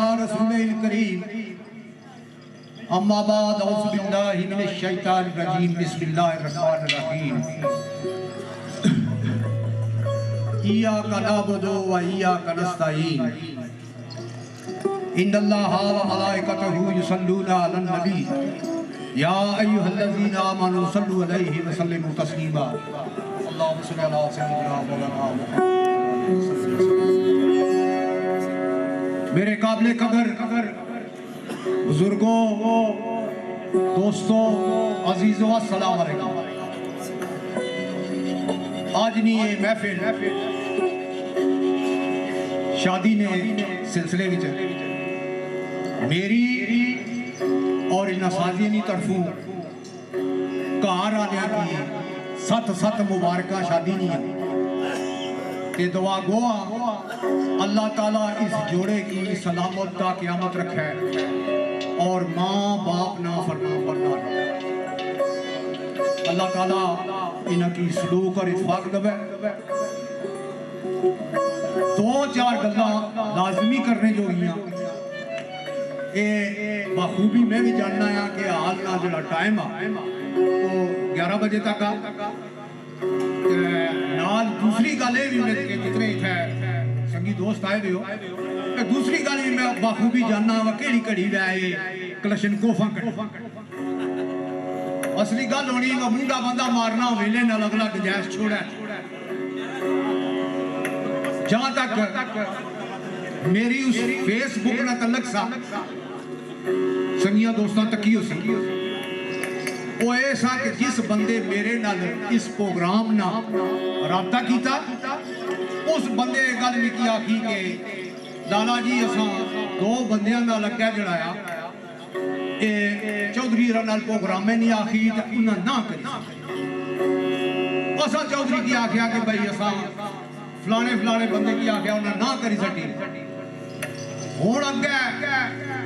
अला रसूलिल करीम अम्मा बाद औज़ु बिल्लाहि मिनश शैतानिर रजीम बिस्मिल्लाहिर रहमानिर रहीम इय्याका नअबुदु व इय्याका नस्तईन इन्नल्लाहा व मलाइकतहु युसल्लूना अलन नबी या अय्युहल्लज़ीना आमनू सल्लु अलैहि व सल्लिमू तस्लीमा अल्लाहुम्मा सल्लि अला सय्यिदिना मौलाना मुहम्मद। मेरे काबिल कदर बुजुर्गों, दोस्तों, अजीजों, अस्सलाम वालेकुम। आज नहीं ये महफिल शादी ने सिलसिले में मेरी और इन साजियों की तरफों घर आने की सत मुबारक शादी नहीं है ते दुआ गो अल्लाह ताला इस जोड़े की सलामत का क़यामत रखे और माँ बाप ना फरमान बरदार अल्लाह ताला इनकी सलूक और इत्फाक दवे। दो चार गल्लां लाजमी करने जो बखूबी मैं भी जानना है कि हाल ना जो टाइम आ वो 11 बजे तक आ नाल दूसरी गल भी जितने इतने संगी दोस्त आए हुए हो दूसरी गल भी मैं बखूबी जानना वा केड़ी घड़ी वे कलशन कोफा असली गल होनी मुंडा बंदा मारना वेले नाल अगला गुंजाइश छोड़ा। जहां तक मेरी उस फेसबुक ना तलक सा संगिया दोस्तों तकी हो सी वो ऐसा कि जिस बंदे मेरे नाल इस प्रोग्राम ना राबता कीता उस बंदे गल मिकी आखी के लाला जी असा दो बंदियां नाल अग्गे जड़ाया चौधरी नाल प्रोग्राम नहीं आखी उन्हें ना करी असा चौधरी की आख्या कि भाई असा फलाने बंदे की आख्या उन्हें ना करी सकी हुण अगे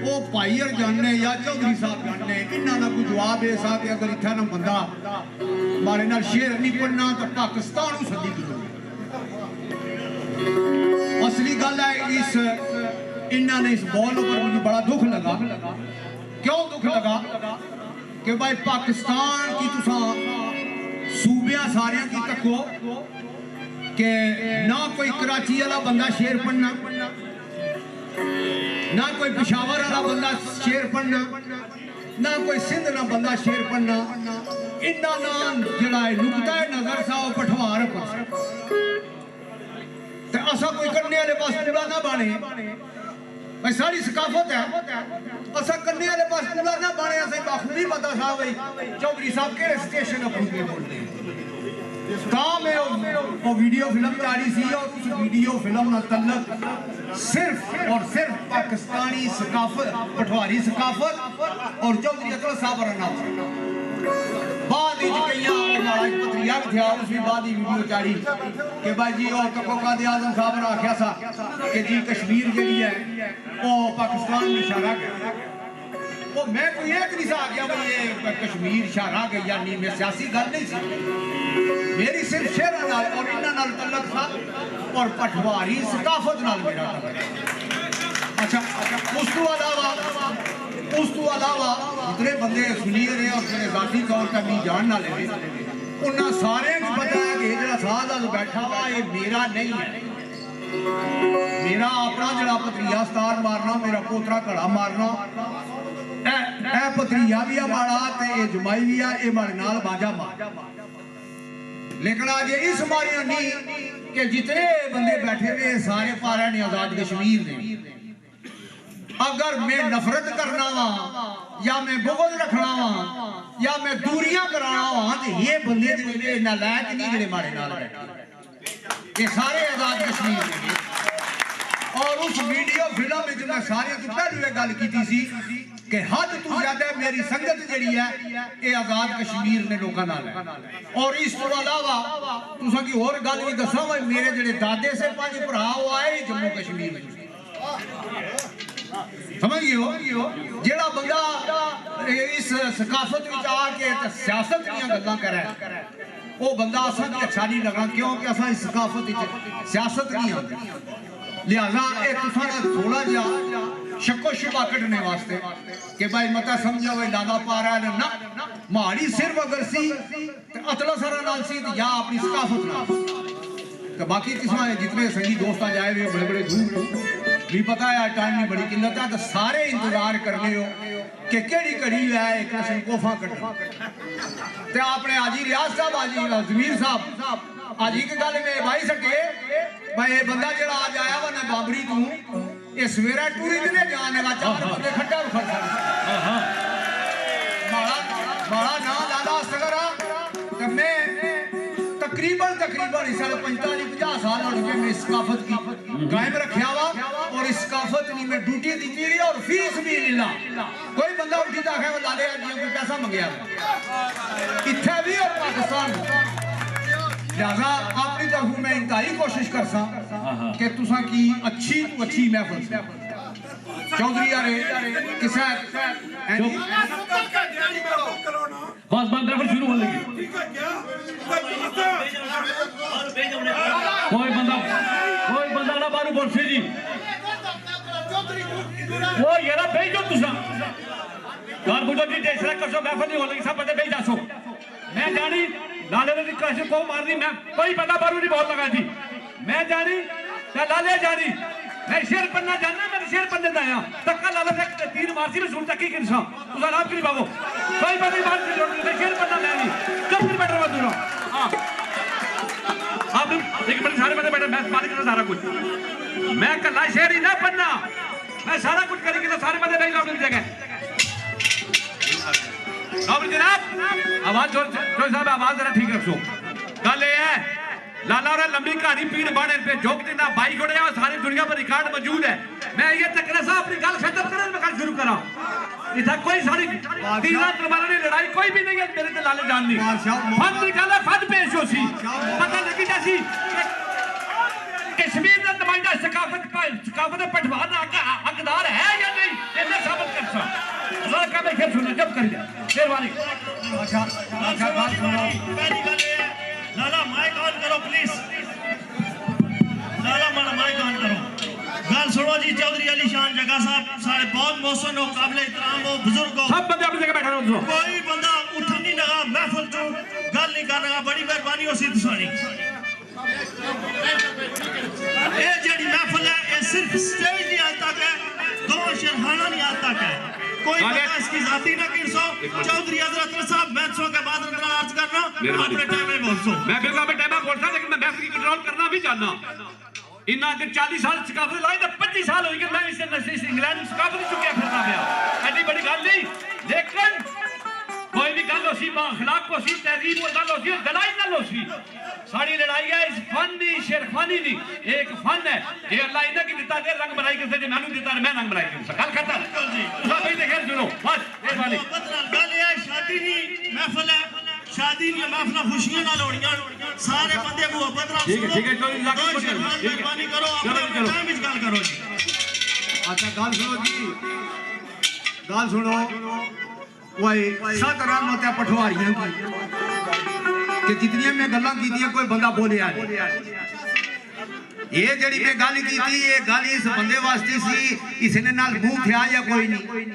वो भाई और जाने या चौधरी साहब जाने इन्हों का कोई जवाब ऐसा कि अगर इतना ना बंदा मारे नाल शेर नहीं पढ़ना तो पाकिस्तान सदी की असली गल है इस इन्होंने इस बॉल पर मुझे बड़ा दुख लगा। क्यों दुख लगा कि भाई पाकिस्तान की तुसा सूबिया सारिया की तको कि ना कोई कराची वाला बंदा शेर पढ़ना ना कोई पिशावर वाला बंदा शेर पढ़ना ना कोई सिंध ना बंदा शेर पढ़ना इन्ना नाम जड़ा नुकता है नजर सा पठवार पर असा कोई करने वाले पास पूरा ना बने भाई सारी सकाफत है असा करने वाले पास पूरा ना बने असा बाखूबी पता सा भाई चौधरी साहब के स्टेशन अपनी बोलते मैं वो वीडियो फिल्म जारी सी और उस वीडियो फिल्म ना तल्लक सिर्फ और सिर्फ पाकिस्तानी सकाफत पठवारी सकाफत और चौधरी अकल साहब नाम बाद पत्रिया भी था उस बाद ही वीडियो जारी कि भाई जी और कको कादे आजम साहब ने आख्या सा कि जी कश्मीर जी है वो पाकिस्तान में इशारा कर वो मैं कोई एक नहीं सा आ गया भाई ये कश्मीर इशारा गई या नहीं मैं सियासी गल नहीं सी मेरी सिर्फ शेर नाल और इन्हां नाल तल्लक था और पठवारी सकाफत नाल मेरा अच्छा उस तो अलावा जितने बंदे सुनिए रहे और जिन्हें जाती तौर पर भी जान ना ले उन्हें सारे को पता है कि जरा साथ बैठा हुआ ये मेरा नहीं है मेरा अपना जरा भतरीजा स्टार मारना मेरा पोतरा घड़ा मारना ए भतरीजा भी है माड़ा ते ये जमाई भी है ये माड़े नाल बाजा मार लेकिन आज इस मारिया नहीं कि जितने बंदे बैठे हुए सारे पारे ने आजाद कश्मीर ने अगर मैं नफरत करना वा या मैं बुग़्ज़ रखना वा या मैं दूरियां कराना वा तो ये बंदे नालायक नहीं जेड़े मारे नाल बैठे ये सारे आजाद कश्मीर ने और उस वीडियो फिल्म में मैं सारे तो पहले गल की सी कि हद तू ज्यादा मेरी संगत जी है ये आजाद कश्मीर ने लोगों नाल है और इस तो अलावा तुसा की और गल भी दसा मेरे जेडे दादे से 5 भरा वो आए जम्मू कश्मीर में समझियो जेड़ा बंदा इस सकाफत में आके सियासत दी गल्लां करे वो बंदा असा की अच्छा नहीं लगा क्योंकि असा इस सकाफत सियासत नहीं आती लिहाजा एक थोड़ा जा शक्को शुबा कटने वास्ते कि भाई मता समझो भाई दादा पा रहा है ना माड़ी सिर्फ अगर सी अतला सारा नाल सी या अपनी सकाफत नाल तो बाकी किस्म जितने संगी दोस्त जाए हुए बड़े बड़े दूर भी पता है टाइम की बड़ी किल्लत है तो सारे इंतजार करने हो कि केड़ी घड़ी है एक संकोफा कटना ते आपने आजी रियाज साहब आजी जमीर साहब आजी की गल में भाई सके भाई ये बंदा जरा आज आया वा ना बाबरी तू ये सवेरा टूरी ने जाने का 4 बंदे खड्डा उखड़ सकता बड़ा बड़ा ना दादा सगरा तो मैं तकरीबन इस 45-50 साल हो गए मैं इस सकाफत की कायम रखा वा और इस सकाफत की मैं ड्यूटी दी थी और फीस भी नहीं ला कोई बंदा उठी तो आखे लाले कोई पैसा मंगया इत्थे भी और पाकिस्तान लिहाजा अपनी तरफ मैं इंतहाई कोशिश कर सा कि तुसा की अच्छी महफिल चौधरी यारे किसा बस बंद रखो शुरू होने लगी कोई बंदा ना बारू बोलसे जी वो यारा भेज दो तुसा घर बुझो जी जैसा कसो महफिल नहीं होने सब बंदे भेज दासो मैं जानी लाले ने कैसे को मारनी मैं कोई बंदा बारू नहीं बोल लगा थी मैं जानी या लाले जानी मैं शेर पन्ना जानना मैं शेर पन्ने दाया तक्का लाला ने तीर मारसी में सुन तकी किनसा तुसा नाम की बाबू कोई बंदे मार के जोड़ मैं शेर पन्ना लेनी कब फिर बैठ रहा दूर हां आप एक मिनट सारे बंदे बैठे मैं मालिक का सारा कुछ मैं कल्ला शेर ही ना पन्ना मैं सारा कुछ करेंगे तो सारे बंदे नहीं अपनी जगह अब जनाब आवाज जो साहब आवाज जरा ठीक रखो गल ये है लाला और लंबी कहानी पीड़ बाड़े पे जोक देना बाइक उड़े और सारी दुनिया पर रिकॉर्ड मौजूद है मैं ये तकरा साहब अपनी गल खत्म करें मैं गल शुरू करा इधर कोई सारी तीन तलवारों की लड़ाई कोई भी नहीं है मेरे ते लाले जान नहीं फन की गल है फन पेश हो सी पता लगी जैसी कश्मीर का नुमाइंदा सकाफत पटवार हकदार है या नहीं इन्हें साबित कर सा जरा का मैं खेल सुनना जब कर मेहरबानी अच्छा बात सुनो पहली गल है लाला माइक ऑन करो प्लीज लाला माइक ऑन करो गल सुनो जी चौधरी अली शान जगा साहब सारे बहुत मोहसिन हो काबिल एहतराम हो बुजुर्ग हो सब बंदे अपनी जगह बैठे रहो कोई बंदा उठ नहीं लगा महफिल चो गल नहीं करना बड़ी मेहरबानी हो सी तुसानी ये जेडी महफिल है ये सिर्फ स्टेज नहीं आज तक है दो शेरखाना नहीं आज तक है कोई बंदा इसकी जाती ना किरसो चौधरी हजरत साहब मैं सो के बाद अर्ज करना अपने टाइम में बोल सो मैं बिल्कुल अपने टाइम में बोलता लेकिन मैं महफिल की कंट्रोल करना भी जानना इन्ना दिन 40 साल सकाफत लाई तो 25 साल हो गए मैं इस इंग्लैंड सकाफत चुके फिरना गया ऐसी बड़ी गल नहीं लेकिन कोई भी गल होसी अखलाक को सी तहजीब और गल होसी लड़ाई गल होसी सारी लड़ाई है इस फन दी शेरखानी दी एक फन है ये अल्लाह इन्हें की दिता दे रंग बनाई के जे मैनू दिता मैं रंग बनाई के गल खत्म जी सब भी देख सुनो बस मेहरबानी गल है शादी दी महफिल है शादी दी महफिल खुशियां नाल होणियां सारे बंदे मोहब्बत नाल ठीक है चलो मेहरबानी करो अपने टाइम विच गल करो जी अच्छा गल सुनो जी गल सुनो वही सत रन होते पठवारियां की कि जितनी मैं गल्लां कीतियां कोई बंदा बोलिया ये जड़ी मैं गल की ये गल इस बंदे वास्ते सी इसने नाल मुंह थिया या कोई नहीं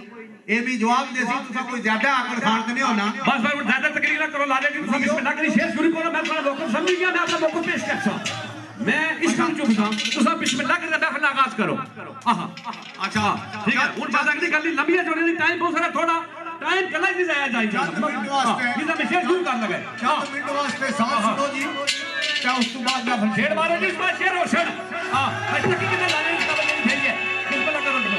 ये भी जवाब दे सी तुसा कोई ज्यादा आकड़ खान ते नहीं होना बस भाई ज्यादा तकलीफ ना करो लाले जी तुम बिस्मिल्लाह करी शेर शुरू करो मैं थोड़ा लोकल समझ गया मैं अपना मौका पेश कर सा मैं इस काम चुप था तुसा बिस्मिल्लाह करके महफिल आगाज करो आहा अच्छा ठीक है उन बात अगली गल लंबी है जोड़ने टाइम बहुत सारा थोड़ा टाइम कला ही जाया जाए मिनट वास्ते इधर में शेर शुरू कर लगे 4 मिनट वास्ते साथ सुनो जी क्या उस तो बाद मैं शेर मारो जी इस बार शेर रोशन हां अच्छा कितने लाने का बजे भेज है बिल्कुल करो तुम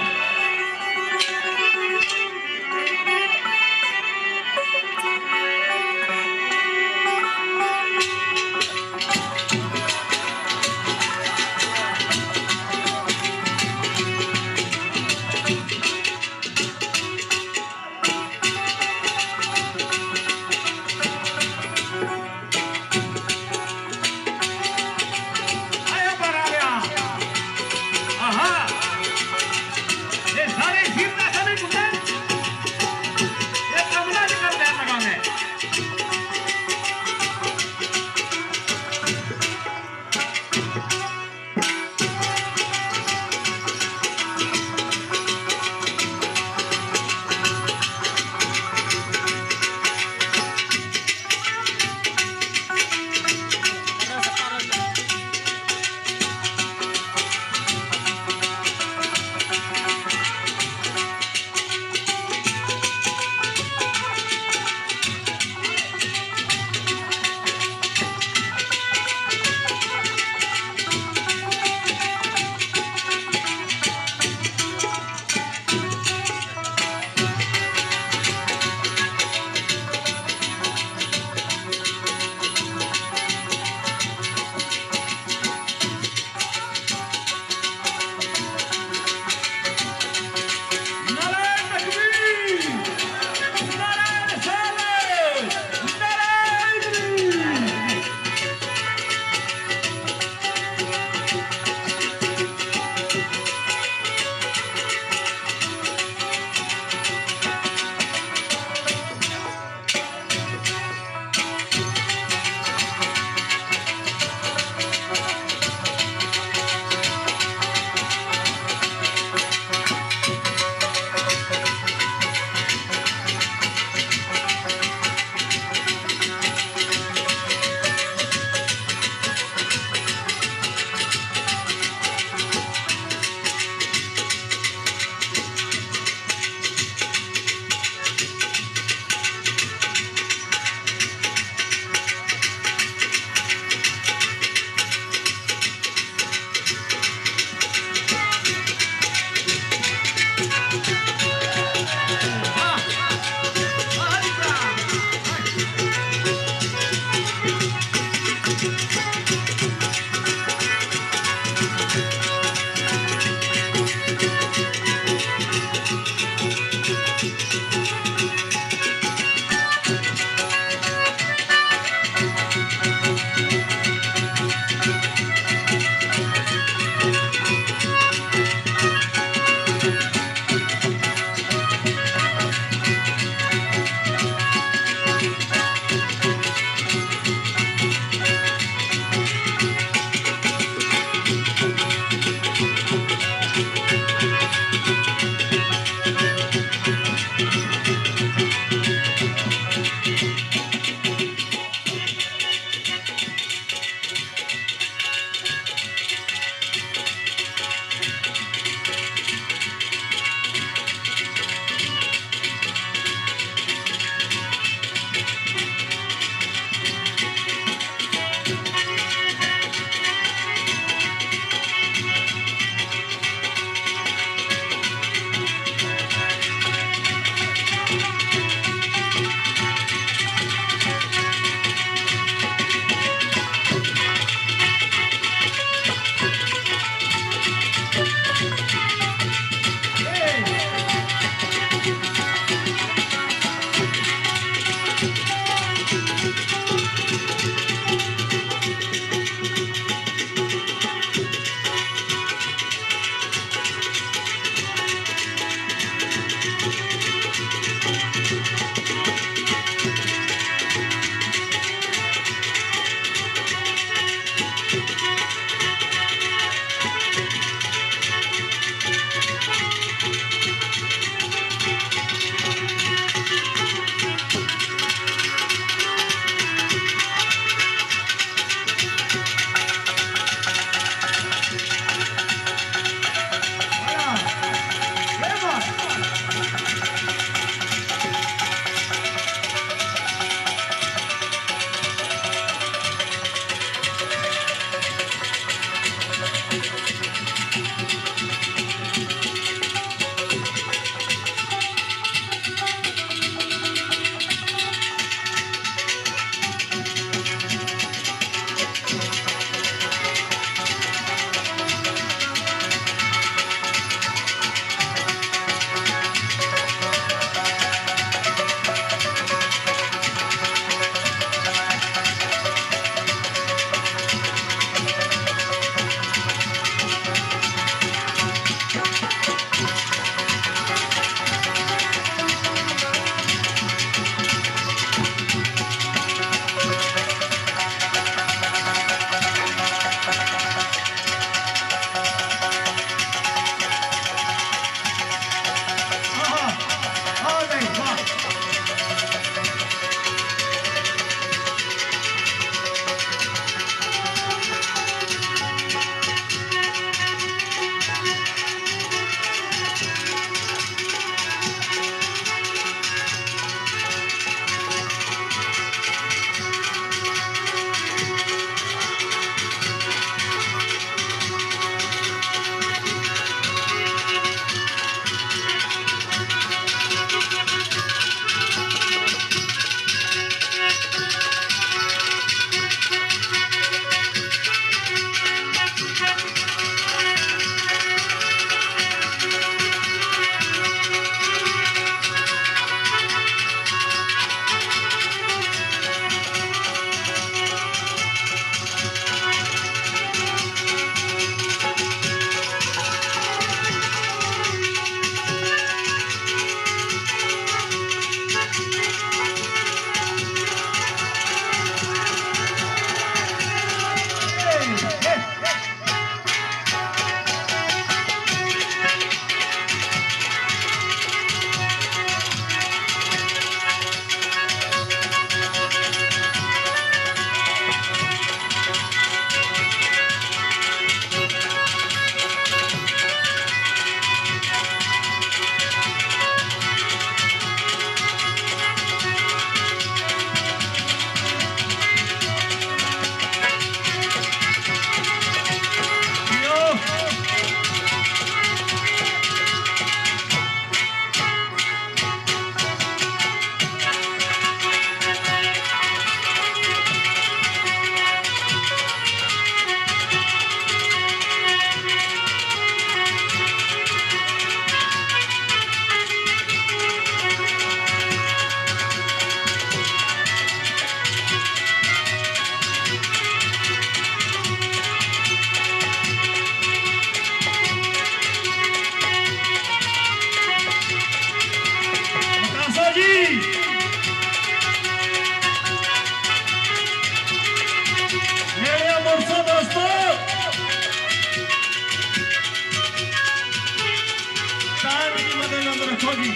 आनंद रखो जी।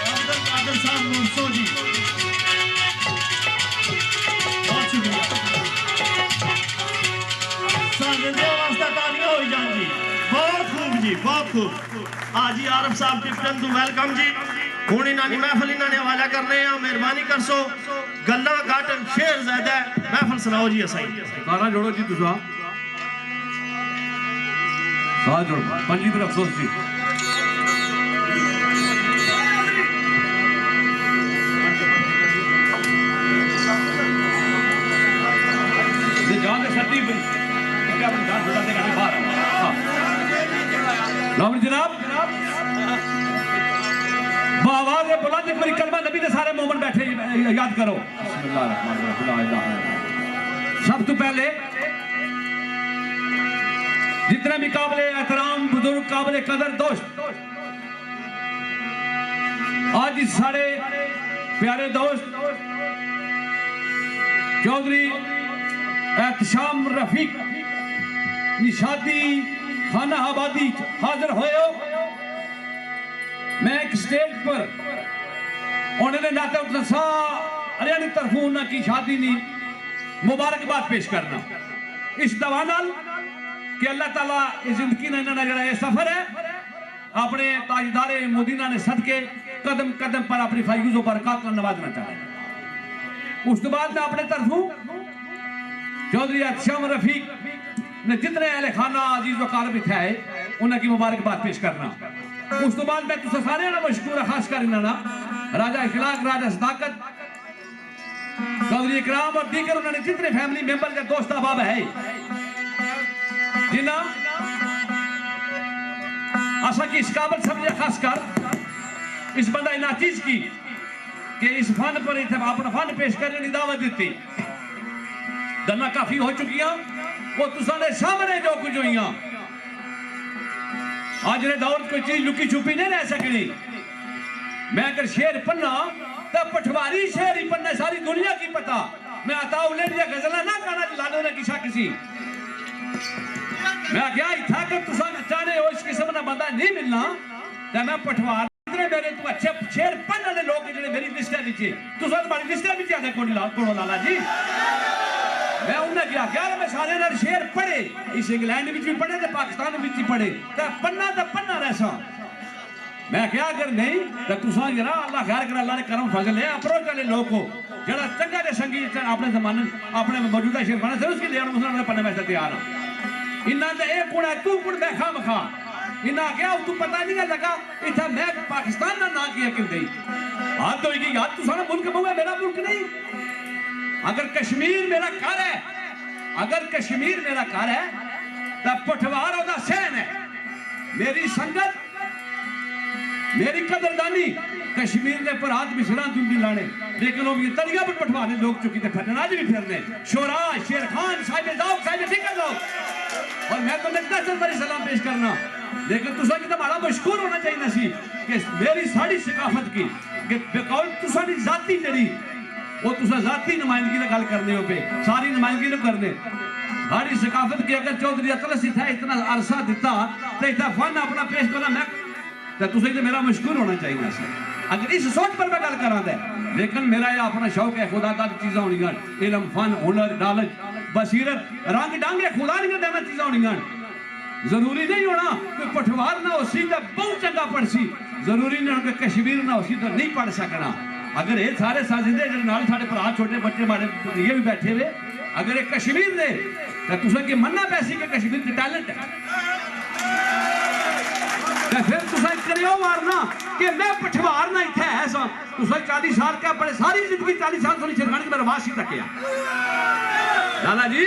अब्दुल कादिर साहब 900 जी, बहुत शुक्रिया। साजिंदे वास्ते तालियां हो जान जी, बहुत खूब जी, बहुत खूब। आज ही आरफ साहब टिप्टन टू वेलकम जी। हुण इन्हां दी महफिल इन्हां ने हवाला करने हैं, मेहरबानी करसो, गल्ला घट शेर ज्यादा है, महफिल सुनाओ जी। असाई सारा जोड़ो जी, तुसा सारा जोड़ो, पंजी पर अफसोस जी। जान दे सती भी क्या बन जान छुड़ा देगा बाहर। नाम जनाब आवाज है बुलंद एक बारी कलमा नबी ने सारे मोमिन बैठे याद करो। सब तो पहले जितने भी काबिल एहतराम बुजुर्ग काबिल कदर दोस्त आज इस सारे प्यारे दोस्त चौधरी एहतशाम रफीक निशादी खाना आबादी हाजिर होए हो। मैं एक स्टेज पर उन्होंने नाते सारे की तरफों उन्होंने शादी नहीं मुबारकबाद पेश करना इस दवा नाल कि अल्लाह ताला इस जिंदगी ने इन्होंने जरा सफर है अपने ताजदारे मदीना ने सदके कदम कदम पर अपनी फैज़ बरकत को नवाजना चाहे। उस तो बाद में अपने तरफों चौधरी एहतशाम रफीक ने जितने अहले खाना अजीज वकार बिठाए उन्हें मुबारकबाद पेश करना। उस तो बाद मैं तुझे सारे मशकूर खास कर राजा इखलाक राजा सदाकत चौधरी इकराम और दीगर उन्होंने जितने फैमिली मेंबर या दोस्त अहबाब है जिन्हें आशा की इस काबिल समझे खास कर इस बंदा इना चीज की कि इस फन पर अपना फन पेश करने की दावत दी गल्ला काफी हो चुकी वो तुसाने सामने जो कुछ हुई आज ने दौर कोई चीज लुकी छुपी नहीं रह सकनी। मैं अगर शेर पन्ना तो पठवारी शेर ही पन्ना सारी दुनिया की पता। मैं अताउल्ले दिया गजला ना गाना लालो ने किसा किसी मैं क्या था कि तुसा चाहने हो इस किस्म का बंदा नहीं मिलना तो मैं पठवार मेरे तू अच्छे शेर पन्ना ने लोग जिन्हें मेरी लिस्ट नीचे तुसा तुम्हारी लिस्ट नीचे आते कोड़ो लाला जी मैं उन्हें क्या मैं सारे शेर पढ़े इस इंग्लैंड में भी पढ़े तो पाकिस्तान में भी पढ़े तो पन्ना रहसा मैं क्या अगर नहीं तो तुसा जरा अल्लाह खैर कर अल्लाह ने करम फजल है अप्रोच वाले लोग को जरा चंगा दे संगीत अपने जमाने अपने मौजूदा शेर बना से उसके लिए मुसलमान पन्ने में तैयार हां इन्ना तो एक गुण है तू गुण बैठा मखा इन्ना क्या तू पता नहीं लगा इतना मैं पाकिस्तान का ना किया क्यों गई हाथ होगी याद तू सारा मुल्क बहु है मेरा मुल्क नहीं। अगर कश्मीर मेरा घर है अगर कश्मीर मेरा घर है तो पठवार ओदा सहन है मेरी संगत मेरी कदरदानी कश्मीर ने पर हाथ मिसरा दुंडी लाने लेकिन वो तरिया पर पठवाने लोग चुकी थे फिरने आज भी फिरने शोरा शेर खान साहिब जाओ साहिब ठीक है लोग और मैं तो लगता है मेरी सलाम पेश करना लेकिन तुसा की तो बड़ा मशहूर होना चाहिए सी कि मेरी साड़ी सकाफत की कि बेकौल तुसा दी जाती जड़ी वो तुसा जाती नुमाइंदगी ना गल करने हो पे सारी नुमाइंदगी न करने सारी सकाफत की अगर चौधरी अतलस था इतना अरसा दिता तो इतना फन अपना पेश करना मैं तो तुसा तो मेरा मशहूर होना चाहिए सर अगर इस सोच पर मैं गल करा दे लेकिन मेरा यह अपना शौक है खुदा दा चीज़ां होनी इलम फन हुनर नॉलेज बसीरत रंग डांगे खुदा नहीं देना चीज़ां होनी जरूरी नहीं होना कि पठवार ना होसी तो बहुत चंगा पढ़सी जरूरी नहीं होना कश्मीर ना होसी तो नहीं पढ़ सकना। अगर ये सारे साजिंदे जो नाल साढ़े भरा छोटे बच्चे हमारे ये भी बैठे हुए अगर ये कश्मीर दे तो तुसा की मन्ना पैसी के कश्मीर के टैलेंट है तो फिर तुसा करियो मारना कि मैं पठवार ना इत्थे है सा तुसा 40 साल का पढ़े सारी जिंदगी 40 साल थोड़ी शेरखानी में रवासी तकिया लाला जी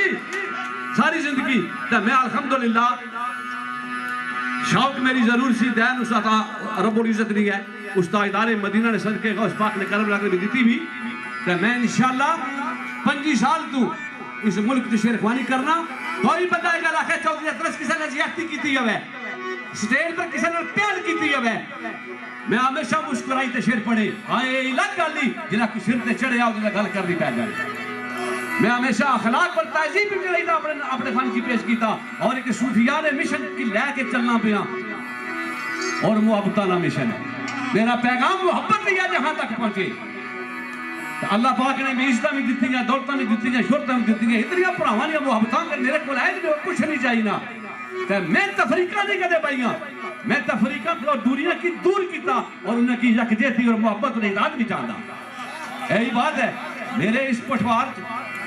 सारी जिंदगी तो मैं अल्हम्दुलिल्लाह शौक मेरी जरूर सी दैन उस रब्बुल इज्जत नहीं है उस ताजदारे मदीना ने सदके गौस पाक ने करम लाकर भी दी भी तो मैं इंशाअल्लाह 25 साल तू इस मुल्क की शेरखानी करना कोई बंदा है लाखे चौधरी अतरस किसी ने ज्यादती की थी हवे स्टेज पर किसी ने प्यार की मैं हमेशा मुस्कुराई ते शेर पढ़े हाँ ये अलग गल नहीं जिला कि सिर ते चढ़िया उसने गल करनी पै जाए मैं हमेशा अखलाक पर तहजीब भी चढ़ाई अपने फन की पेश किया और एक सूफिया ने मिशन की लैके चलना पिया और मुहब्बत ना मिशन मेरा पैगाम मुहब्बत दिया जहां तक पहुंचे अल्लाह पाक ने इज्जत भी दी दौलत भी दी शोहरत भी दी इतनी भरावां दी मुहब्बत मेरे को कुछ नहीं चाहिए ना मैं तफरीका नहीं कदे पाइया मैं तफरीका और दूरियां की दूर किया और उन्हें की यकजहती और मुहब्बत ने इराद भी चाहता यही बात है मेरे इस पठवार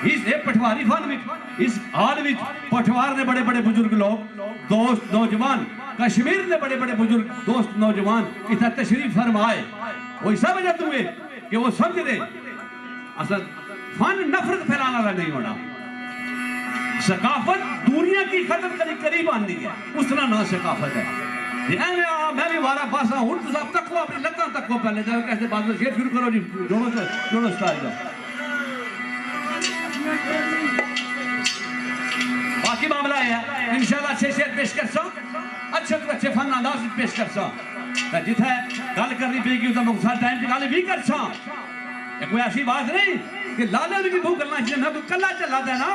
इस पठवारी फन में इस हाल में पठवार ने बड़े बड़े बुजुर्ग लोग दोस्त नौजवान कश्मीर ने बड़े बड़े बुजुर्ग दोस्त नौजवान इतना तशरीफ फरमाए वो सब वजह तुम्हें कि वो समझ रहे असल फन नफरत फैलाने वाला नहीं होना सकाफत दुनिया की खतर करीब आनी है उसना ना सकाफत है मैं भी वारा पासा हूं तो सब तक अपनी लत्तां तक पहले जब कैसे बात में शेर शुरू करो जी दोनों स्टाइल का बाकी मामला है इंशाल्लाह अच्छे शेर पेश कर सो अच्छे तो अच्छे फन अंदाज पेश कर सो जिथे गल करनी पेगी उस मुख्तार टाइम की गल भी कर सो कोई ऐसी बात नहीं कि लाले भी भूख करना चाहिए मैं कल्ला चला देना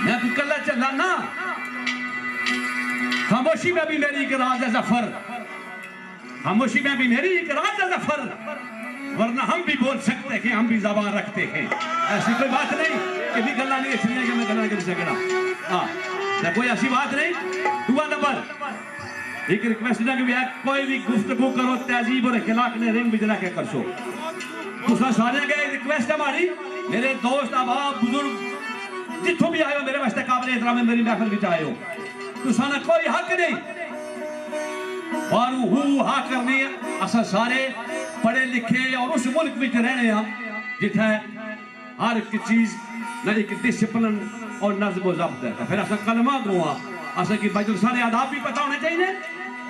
मैं तो कल्ला चला ना खामोशी में भी मेरी एक राज है जफर खामोशी में भी मेरी एक राज है जफर वरना हम भी बोल सकते हैं हम भी जबान रखते हैं ऐसी कोई बात नहीं कि भी गल्ला नहीं इसलिए कि मैं गल्ला कर सकना हाँ कोई ऐसी बात नहीं दुआ नंबर एक रिक्वेस्ट ना कि कोई भी गुफ्तगू करो तहजीब और अखलाक ने रिंग बिजना के कर सो दूसरा सारे का रिक्वेस्ट है हमारी मेरे दोस्त अहबाब बुजुर्ग जितों भी आए हो मेरे वास्ते काबिल एहतराम है मेरी महफिल में आए हो तुसाना कोई हक नहीं और हु हा करनी है असा सारे पढ़े लिखे और उस मुल्क में रहने हैं जिथे हर एक चीज ना एक डिसिप्लिन और नज़्म व ज़ब्त है फिर असा कलमा दुआ असा की भाई सारे आदाब भी पता होने चाहिए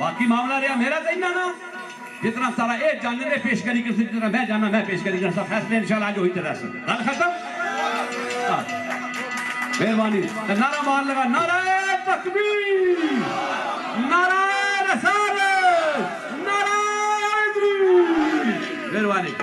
बाकी मामला रहा मेरा तो इन्ना ना जितना सारा ये जानने पेश करी कर जितना मैं जाना मैं पेश करी कर फैसले इंशाल्लाह आज वही तरह से गल खत्म मेहरबानी नारा मार लगा नारा तकबीर नारा रसालत नारा मेहरबानी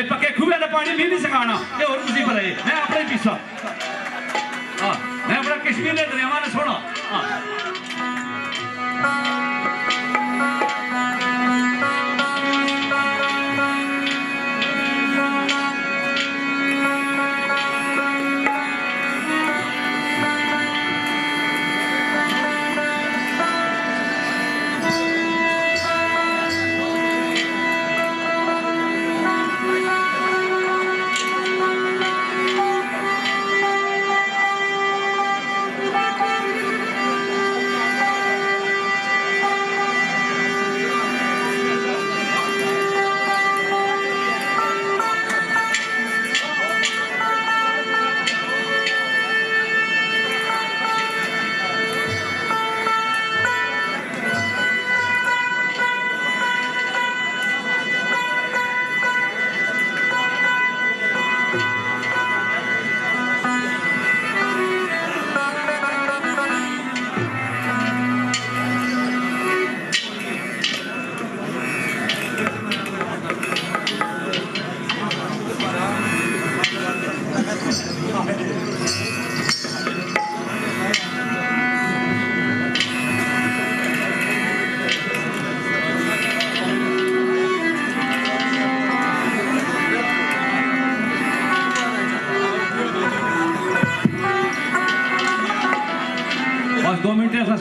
पक्के खूबे का पानी भी नहीं सिखाना ये और किसी पर है मैं अपने पीछा मैं अपना कश्मीर के दरियावा ने छोड़ा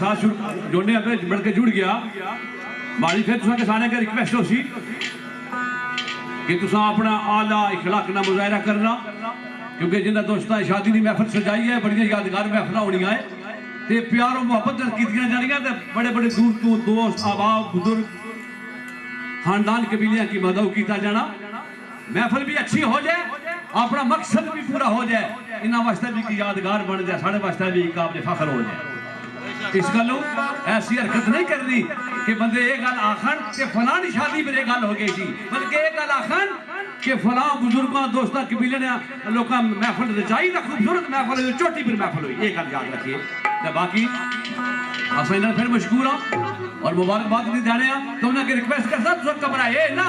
साथ जोड़ने अगर बढ़ के जुड़ गया मारी फिर तुसा के सारे का रिक्वेस्ट हो सी कि तुसा अपना आला इखलाक ना मुजाहरा करना, क्योंकि जिन्हें दोस्तों शादी की महफिल सजाई है, बड़िया यादगार महफिल होनियां है ते प्यार और मुहब्बत कीतियां जानियां ते बड़े बड़े दूर तो दोस्त आबाब बुजुर्ग खानदान कबीलियां की मदद किया जाना, महफिल भी अच्छी हो जाए, अपना मकसद भी पूरा हो जाए, इन्होंने वास्ते भी की यादगार बन जाए, साढ़े वास्ते भी काबिल फख्र हो जाए। इस गलों ऐसी हरकत नहीं करनी कि बंदे ये गल आखन कि फलानी शादी पर यह गल हो गई थी, बल्कि ये गल आखन कि फलां बुजुर्गों दोस्तों कबीले ने लोग महफिल रचाई ना खूबसूरत महफिल हुई, चोटी पर महफिल हुई, ये गल याद रखिए। तो बाकी अस इन्हें फिर मशहूर हाँ और मुबारकबाद भी देने तो उन्हें रिक्वेस्ट करता तुम घबराए ना,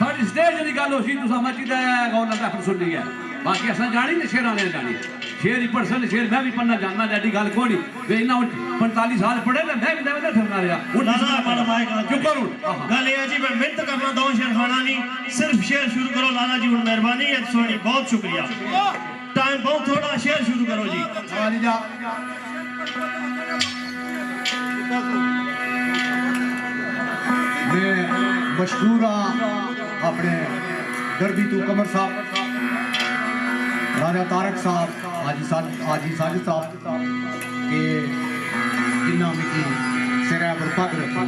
साड़ी स्टेज की गल हो सी तुम मची गौर महफिल सुननी है, बाकी अस जानी तो शेर आने जानी, शेर ही पढ़ सकते, शेर मैं भी पढ़ना जानना, ऐसी गल कोई नहीं, इन्ना 45 साल पढ़े मैं भी ठरना रहा गल ये जी मैं मिन्नत करना दो शेर खाना नहीं, सिर्फ शेर शुरू करो लाला जी, मेहरबानी है सोनी, बहुत शुक्रिया, टाइम बहुत थोड़ा, शेर शुरू करो जी। मैं मशहूर हाँ अपने दर्दी तू कमर साहब, राजा तारक साहब, हाजी साजिद साहब के जिन्ना मिकी सिरा पर पग रखी,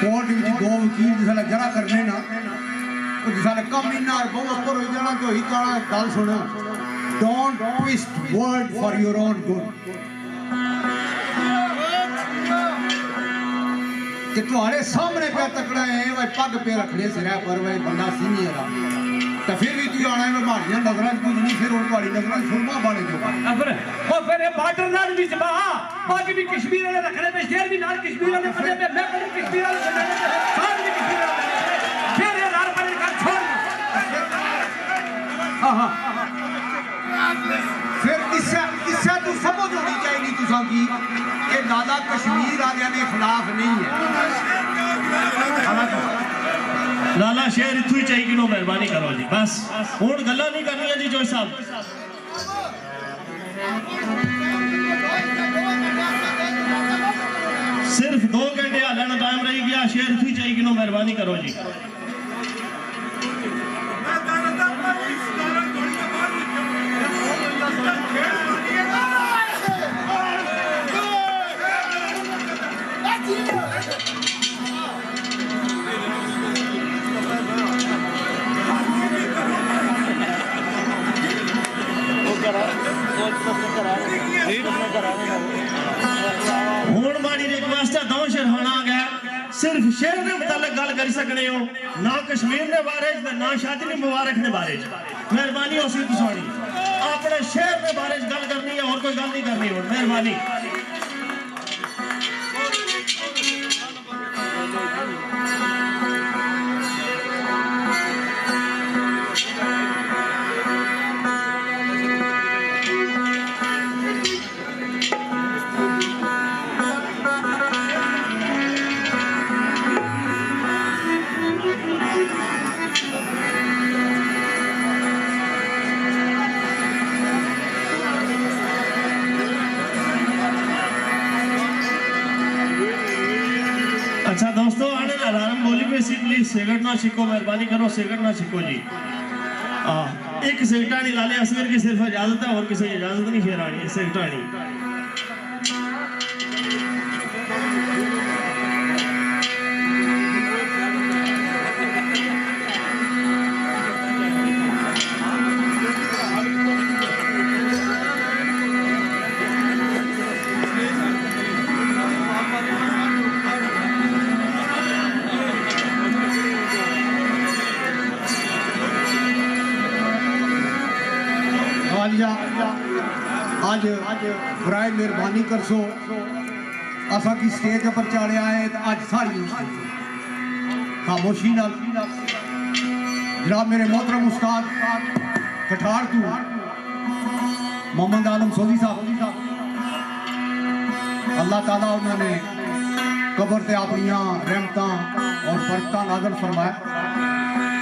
कोर्ट में दो वकील जिसले जरा करने ना, जिसले कम इन्ना बहुत ऊपर हो जाना तो ही गल सुनो, don't twist word for your own good, कि तुम्हारे सामने पे तकड़ा है भाई पग पे रखने सिरा पर भाई बंदा सीनियर आ, तो फिर भी तू आना है मारियां नजरां कुछ नहीं, फिर और तुम्हारी नजरां सुरमा बने जो फिर ये बार्डर नाल भी जबा पग भी कश्मीर वाले रखने पे, शेर भी नाल कश्मीर वाले बने पे, मैं कभी कश्मीर वाले बने पे, साल भी कश्मीर वाले फिर ये नाल पर कर छोड़। हां फिर इससे तू समझ होनी चाहिए तुसां की कि लाला कश्मीर वाले के खिलाफ नहीं है, लाला शेर इतू ही चाहिए कि नो मेहरबानी करो जी, बस हुण गल्लां नहीं करनियां जी जोश साहब। सिर्फ 2 घंटे हाले ना टाइम रही गया, शेर इतू ही चाहिए कि नो मेहरबानी करो जी। हुण माड़ी रिक्वेस्ट है, 2 शेर खाना आ गया, सिर्फ शेर के मुतालिक गल कर सकने हो, ना कश्मीर के बारे ना शादी के मुबारक के बारे, मेहरबानी हो सी तुसानी अपने शेर के बारे गल करनी है, और कोई गल नहीं करनी हो, मेहरबानी। अच्छा दोस्तों, आने अलार्म बोली पे सी प्लीज सिगरेट ना छिको, मेहरबानी करो सिगरेट ना छिको जी। एक सिगरेट नहीं लाले असगर की सिर्फ इजाजत है, और किसी की इजाजत नहीं शेरानी सिगरेट नहीं। आज बराए मेहरबानी कर सो असा की स्टेज पर चाड़िया है, आज सारी खामोशी नाल जनाब मेरे मोहतरम उस्ताद कठार तू मोहम्मद आलम सोदी साहब, अल्लाह ताला उन्होंने कबर से अपनिया रहमत और बरकत नाज़िल फरमाया।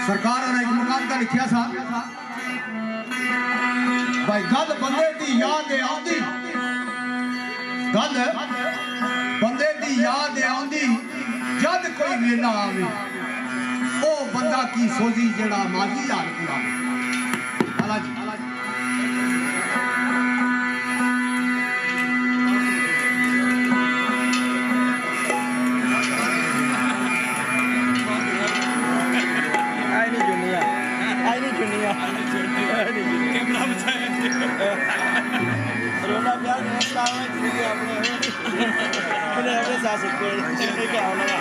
सरकार ने एक मुकाम का लिखा सा भाई गल बंदे दी याद आंदी, गल बंदे दी याद आंदी जद जद कोई वेला आवे ओ बंदा की सोजी जड़ा माजी याद पुरावे आला जी रोना प्यार करता है अपने अपने साथ सकते क्या होगा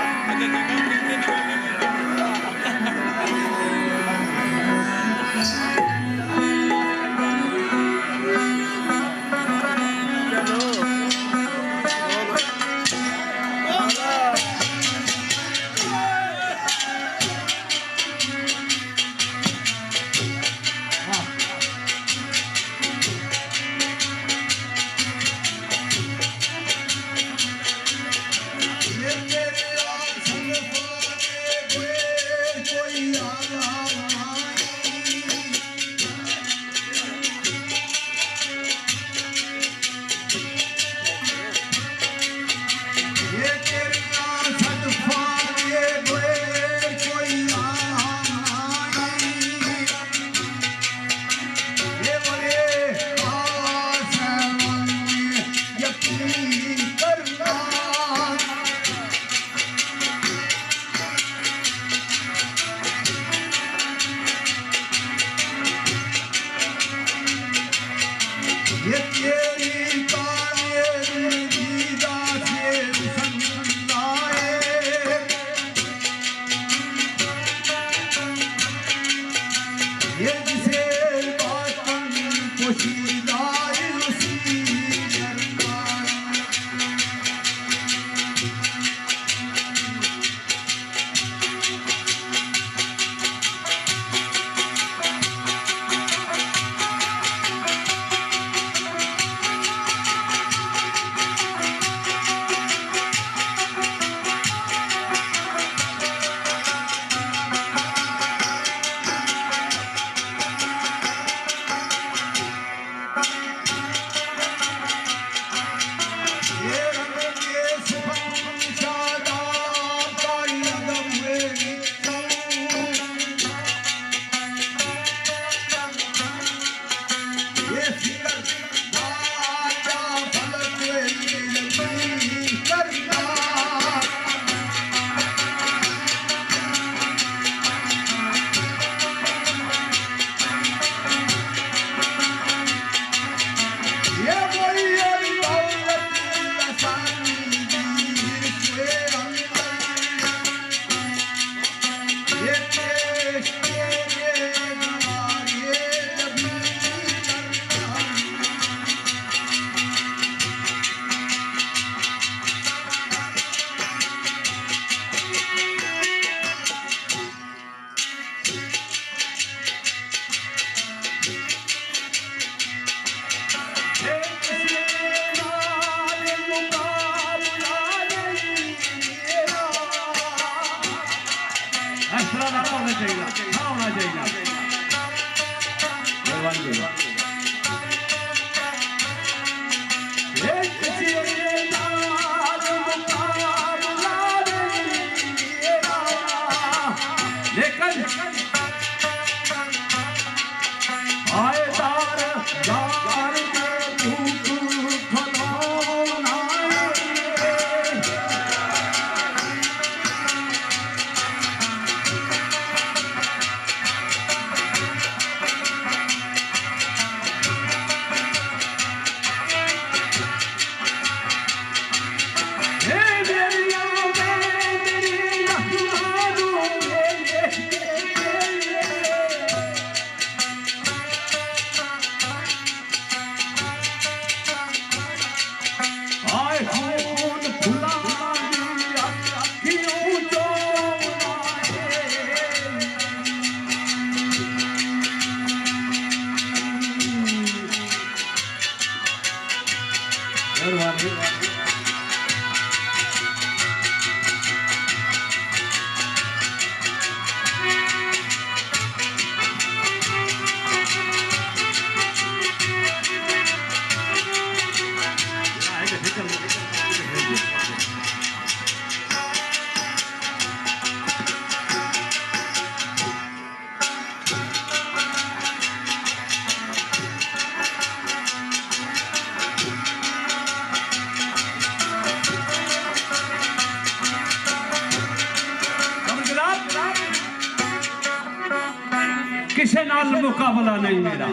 किसे नाल मुकाबला नहीं मेरा,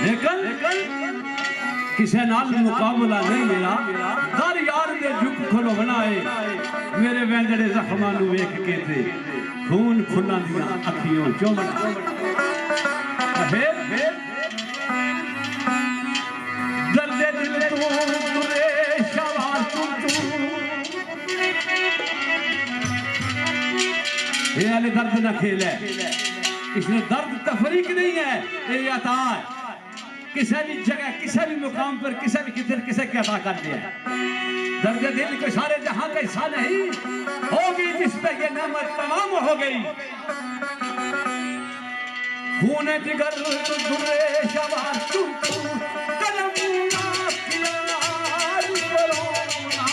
लेकिन किसे नाल मुकाबला नहीं मेरा। दर यार दे झुक खलो बनाए मेरे वेंदड़े जख्मां नू वेख के ते खून फुल्लां दियां अखियों चुमन दर्दे दिल तू तुरे शवार तू ये वाले दर्द ना खेल है, इसमें दर्द तफरीक नहीं है, ये अता है। किसी भी जगह किसी भी मुकाम पर किसी भी किधर किसे क्या अता कर दिया। दर्द दिल को सारे जहां का हिस्सा नहीं होगी जिस पे ये नेमत तमाम हो गई। खून जिगर दुरे शवार तू कलम ना किया करो ना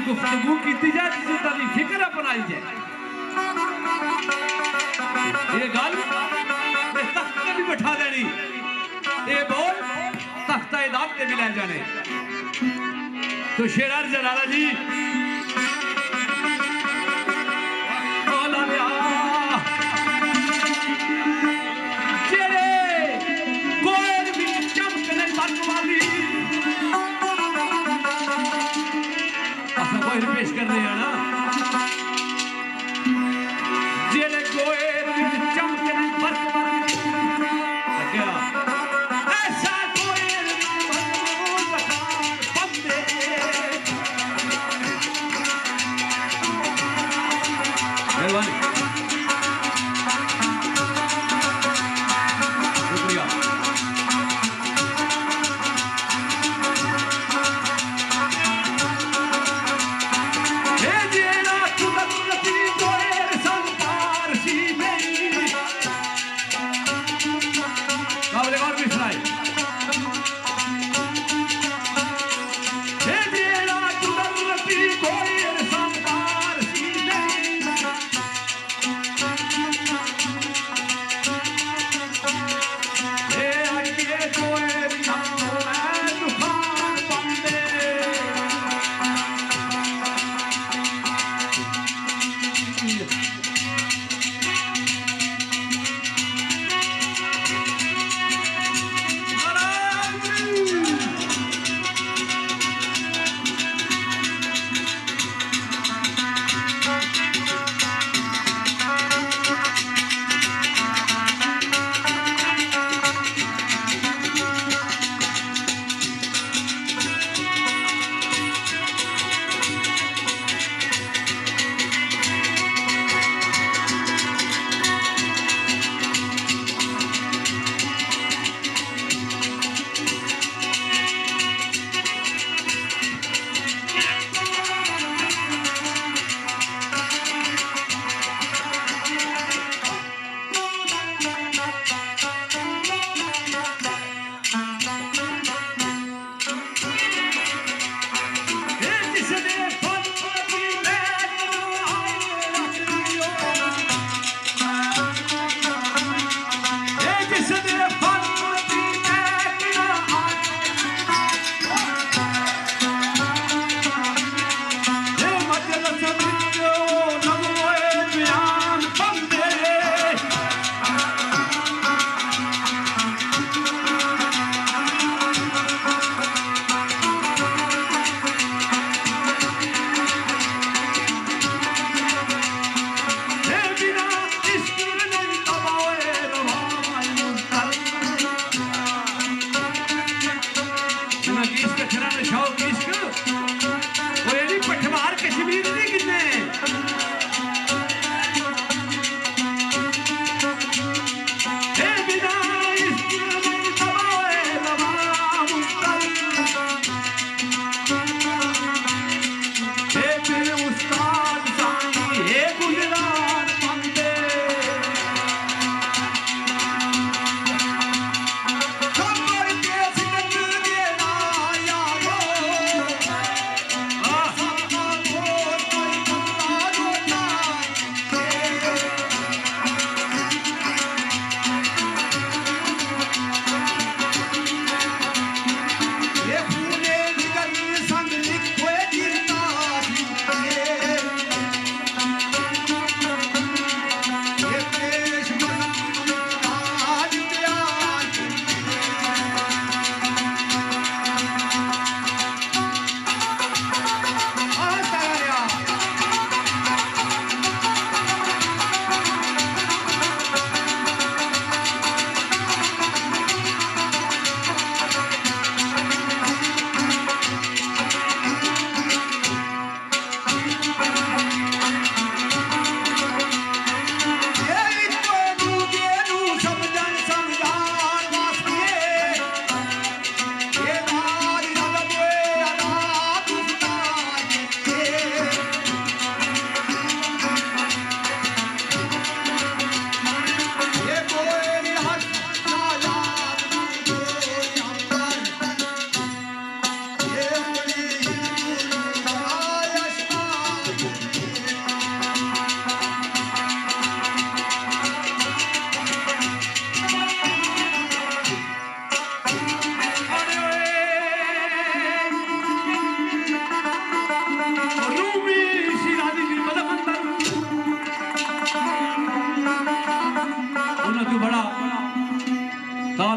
गुफ्तगू की जाए, जिसकी फिक्र अपनाई जाए। ये गल तख्त भी बैठा देनी, ये बोल तख्ता इदात के भी ले जाने। तो शेरार जलाला जी पेश कर रहे हैं ना, जेले गोए चमके बरक क्या ऐसा कोई बंदे मेहरबानी शुक्रिया।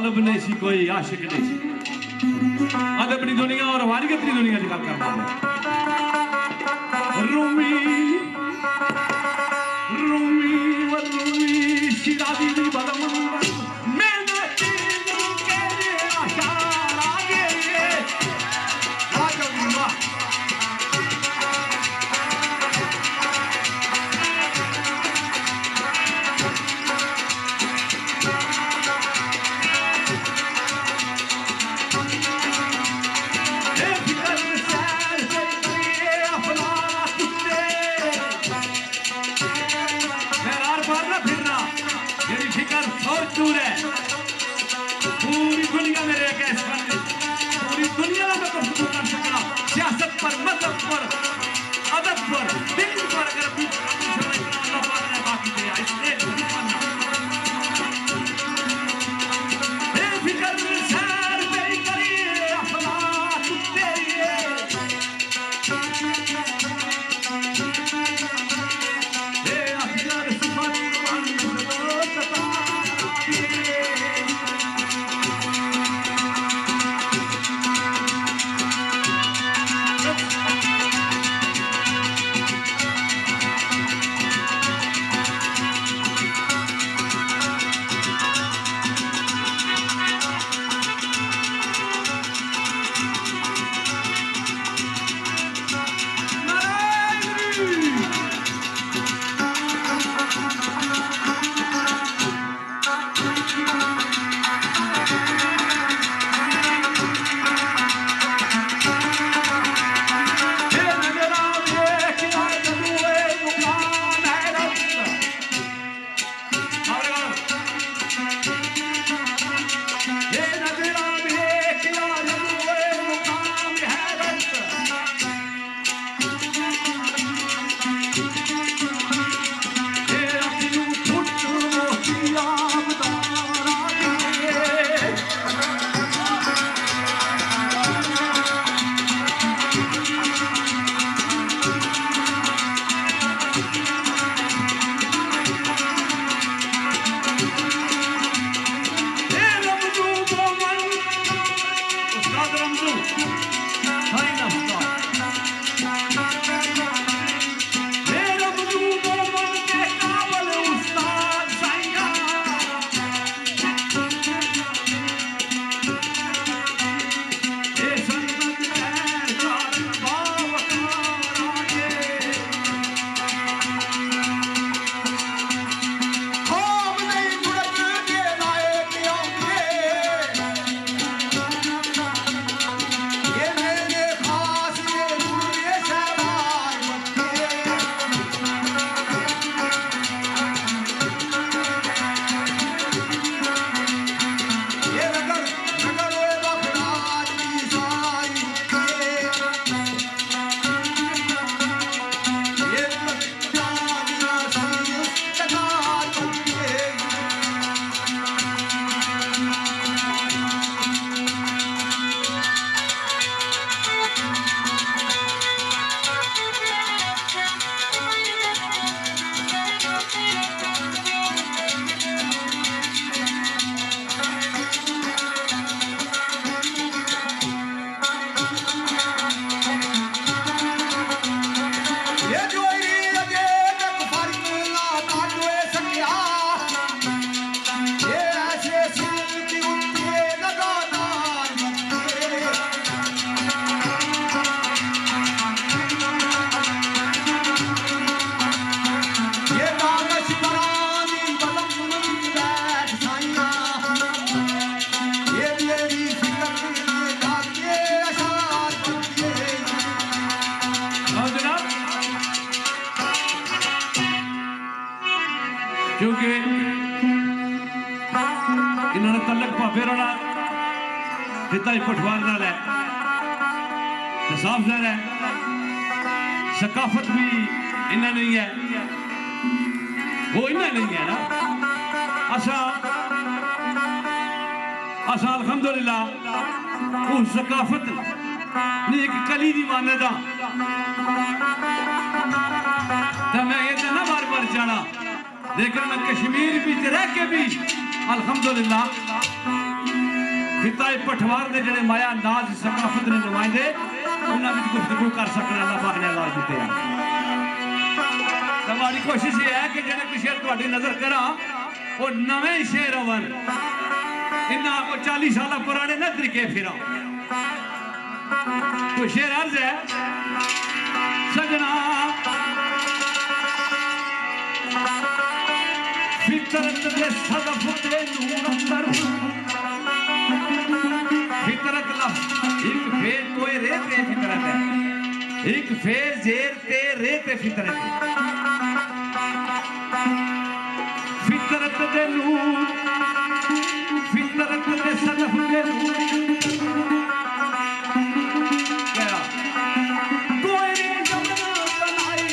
अदब नहीं सी कोई आशिक नहीं सी अदब की दुनिया और वारियत की दुनिया की गल करता रूमी रूमी व रूमी शिराजी दी बदम मैंने तेरे के आशारा के वाह दूर है पूरी दुनिया मेरे एक ऐसा पूरी दुनिया में मैं कुछ कर सकता सियासत पर मजहब पर अदब पर दिन पर अगर अल्लाह पाक ने बाकी दिया इसलिए बेफिक्र सैर तेरी करी अफलाक तेरी ये अफजल सिफत क्योंकि इन्होंने तलक भावे रोना पिता ही पटवार नाल है तो साफ ज़ाहिर है सकाफत भी इन्हें नहीं है वो इन्हें नहीं है ना असा अल्हम्दुलिल्लाह उस सकाफत ने एक कली दी माने दा तो मैं ये ना बार बार जाना लेकिन मैं कश्मीर भी रह के भी अल्हम्दुलिल्लाह पिता पठवार के जड़े माया नाज सकाफत ने नुमाइंदे उन्होंने भी गुफ्तगू कर सकना अल्लाह पाक ने आवाज दी है। हमारी कोशिश ये है कि जेडे शेर तुम्हारी नजर करा वो नवे शेर अवन इन्ना को 40 साल पुराने ना तरीके फिरा तो शेर अर्ज है सजना फितरत दे सदफ ते नूर अंदर फितरत लफ्ज एक फेज कोई रे ते फितरत है एक फेज जेर ते रे ते फितरत है फितरत दे नूर फितरत दे सदफ ते नूर क्या कोई रे जमना बनाई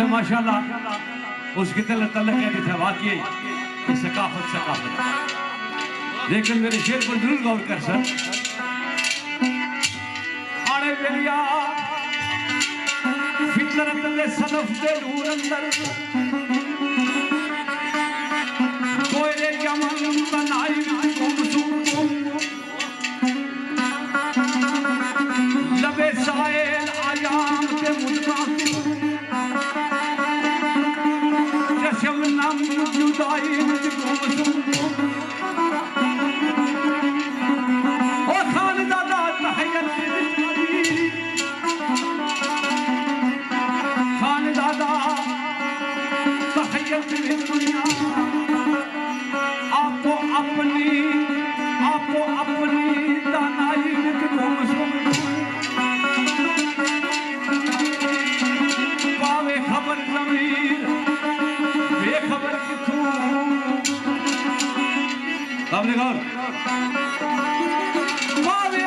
माशाल्लाह उसकी तलक है कि वाकई सकाफत सकाफत लेकिन मेरे शेर पर जरूर गौर कर सर आने वेलिया फितरत दे सदफ दे नूर अंदर कोई रे यमन बनाई लबे साइल आयाम के मुद्दा नाम जुदाई ओ खान दादा तहयत खान दादा तहयत दुनिया आपको अपनी दानाई पावे खबर जमीर बेखबर किथों पावे